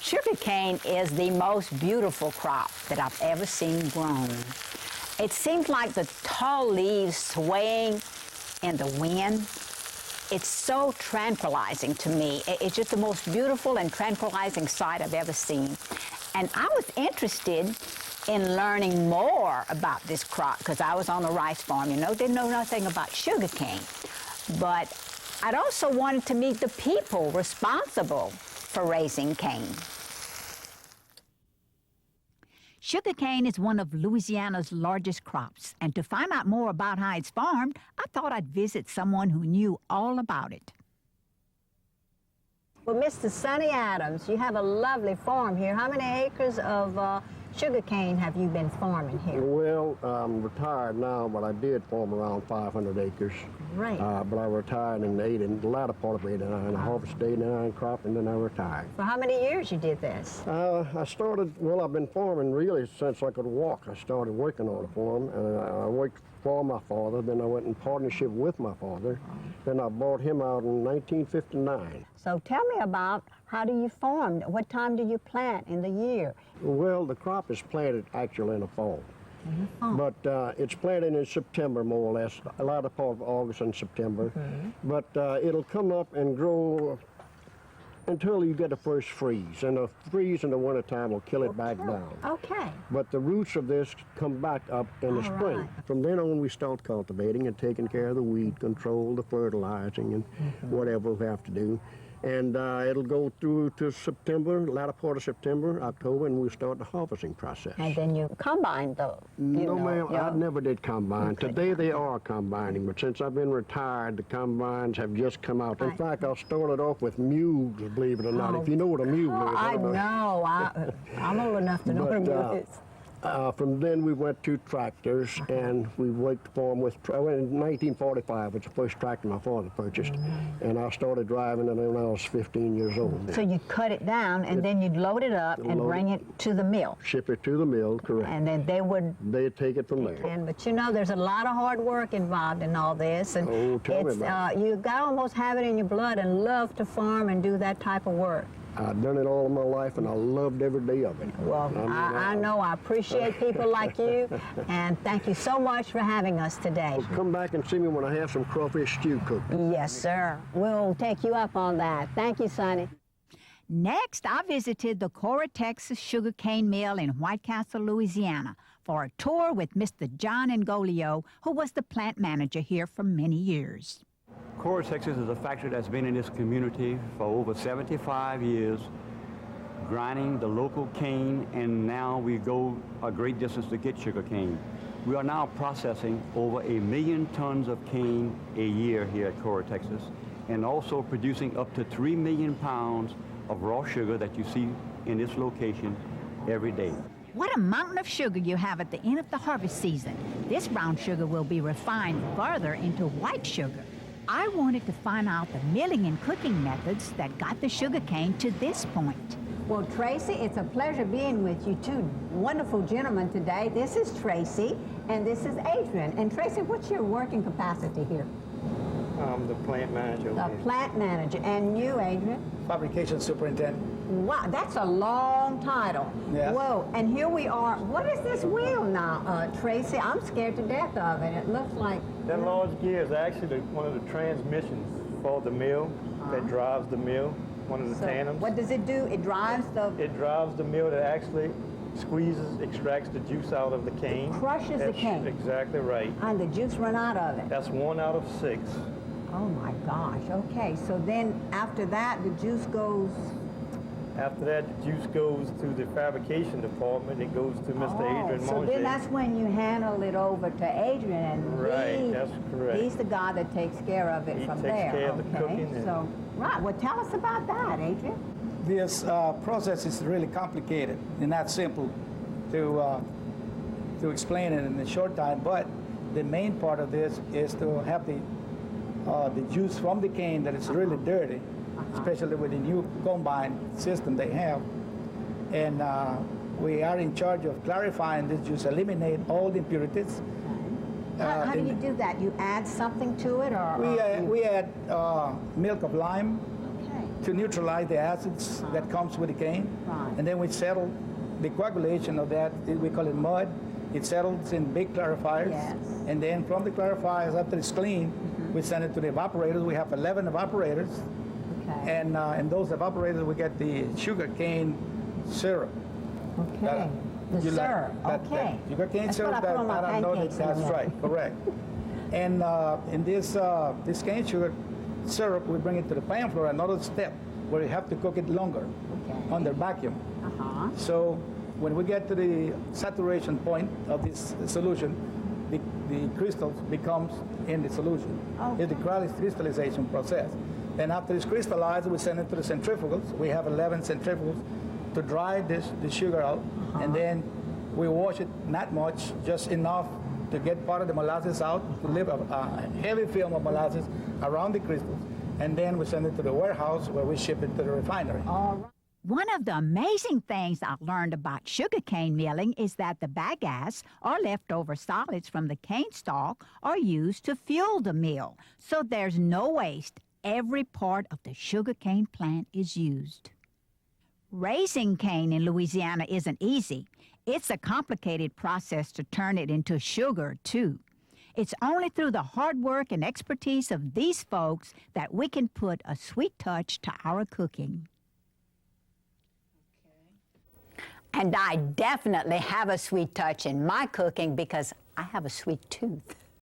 Sugarcane is the most beautiful crop that I've ever seen grown. It seems like the tall leaves swaying in the wind. It's so tranquilizing to me. It's just the most beautiful and tranquilizing sight I've ever seen. And I was interested in learning more about this crop because I was on a rice farm, didn't know nothing about sugarcane. But I'd also wanted to meet the people responsible for raising cane. Sugarcane is one of Louisiana's largest crops, and to find out more about how it's farmed, I thought I'd visit someone who knew all about it. Well, Mr. Sonny Adams, you have a lovely farm here. How many acres of sugarcane have you been farming here? Well, I'm retired now, but I did farm around 500 acres. Right. But I retired in the latter part of 89. I harvested 89 crop, and then I retired. For how many years you did this? I've been farming really since I could walk. I started working on a farm, and I worked for my father. Then I went in partnership with my father. Then I bought him out in 1959. So tell me about how do you farm? What time do you plant in the year? Well, the crop is planted actually in the fall. But it's planted in September, more or less, a lot of part of August and September. But it'll come up and grow until you get the first freeze. And the freeze in the wintertime will kill it back down. Okay. But the roots of this come back up in the spring. Right. From then on, we start cultivating and taking care of the weed control, the fertilizing, and whatever we have to do. And it'll go through to September, latter part of September, October, and we'll start the harvesting process. And then you combine those? No, ma'am, I never did combine. Okay. Today they are combining, but since I've been retired, the combines have just come out. In fact, I started off with mules, believe it or not. If you know what a mule is. I know. I'm old enough to know what a mule is. From then we went to tractors, and we worked the farm with, in 1945 was the first tractor my father purchased, and I started driving it when I was 15 years old. So you cut it down, and then you'd load it up and bring it to the mill. Ship it to the mill, correct. And then they'd take it from there. But there's a lot of hard work involved in all this, and tell me about it. You got to almost have it in your blood and love to farm and do that type of work. I've done it all of my life, and I loved every day of it. Well, I know. I appreciate people like you, and thank you so much for having us today. Well, come back and see me when I have some crawfish stew cooked. Yes, sir. We'll take you up on that. Thank you, Sonny. Next, I visited the Cora, Texas sugarcane mill in White Castle, Louisiana, for a tour with Mr. John Ngolio, who was the plant manager here for many years. Cora, Texas is a factory that's been in this community for over 75 years, grinding the local cane, and now we go a great distance to get sugar cane. We are now processing over 1 million tons of cane a year here at Cora, Texas, and also producing up to 3 million pounds of raw sugar that you see in this location every day. What a mountain of sugar you have at the end of the harvest season. This brown sugar will be refined further into white sugar. I wanted to find out the milling and cooking methods that got the sugar cane to this point. Well, Tracy, it's a pleasure being with you two wonderful gentlemen today. This is Tracy, and this is Adrian. And Tracy, what's your working capacity here? I'm the plant manager. The plant manager. And you, Adrian? Fabrication superintendent. Wow, that's a long title. Yes. Whoa, and here we are. What is this wheel now, Tracy? I'm scared to death of it. It looks like... That large gear is actually one of the transmissions for the mill that drives the mill, one of the tandems. What does it do? It drives the... It drives the mill that actually squeezes, extracts the juice out of the cane. Crushes the cane. Exactly right. And the juice run out of it. That's 1 out of 6. Oh my gosh, okay. So then after that, the juice goes... After that, the juice goes to the fabrication department. It goes to Mr. Adrian Monge. So then that's when you handle it over to Adrian, and right, that's correct. He's the guy that takes care of it from there. He takes care of the cooking. So, right, well, tell us about that, Adrian. This process is really complicated and not simple to explain it in a short time, but the main part of this is to have the juice from the cane that is really dirty, especially with the new combine system they have. And we are in charge of clarifying this juice, eliminate all the impurities. How do you do that? You add something to it, or we add milk of lime, to neutralize the acids that comes with the cane. Right. And then we settle the coagulation of that, we call it mud. It settles in big clarifiers. Yes. And then from the clarifiers, after it's clean, we send it to the evaporators. We have 11 evaporators. Okay. And in those evaporators, we get the sugar cane syrup. Okay. The You like- syrup. Okay. Sugar cane That's syrup. what I put on my I don't know pancakes in the that's morning. right, correct. And in this cane sugar syrup, we bring it to the pan floor, another step where you have to cook it longer Okay. under vacuum. Uh-huh. So when we get to the saturation point of this solution, the crystals becomes in the solution. Okay. It's the crystallization process. And after it's crystallized, we send it to the centrifugals. We have 11 centrifugals to dry the sugar out. And then we wash it not much, just enough to get part of the molasses out, to leave a heavy film of molasses around the crystals. And then we send it to the warehouse where we ship it to the refinery. All right. One of the amazing things I've learned about sugarcane milling is that the bagasse, or leftover solids from the cane stalk, are used to fuel the mill. So there's no waste. Every part of the sugarcane plant is used. Raising cane in Louisiana isn't easy. It's a complicated process to turn it into sugar, too. It's only through the hard work and expertise of these folks that we can put a sweet touch to our cooking. And I definitely have a sweet touch in my cooking because I have a sweet tooth.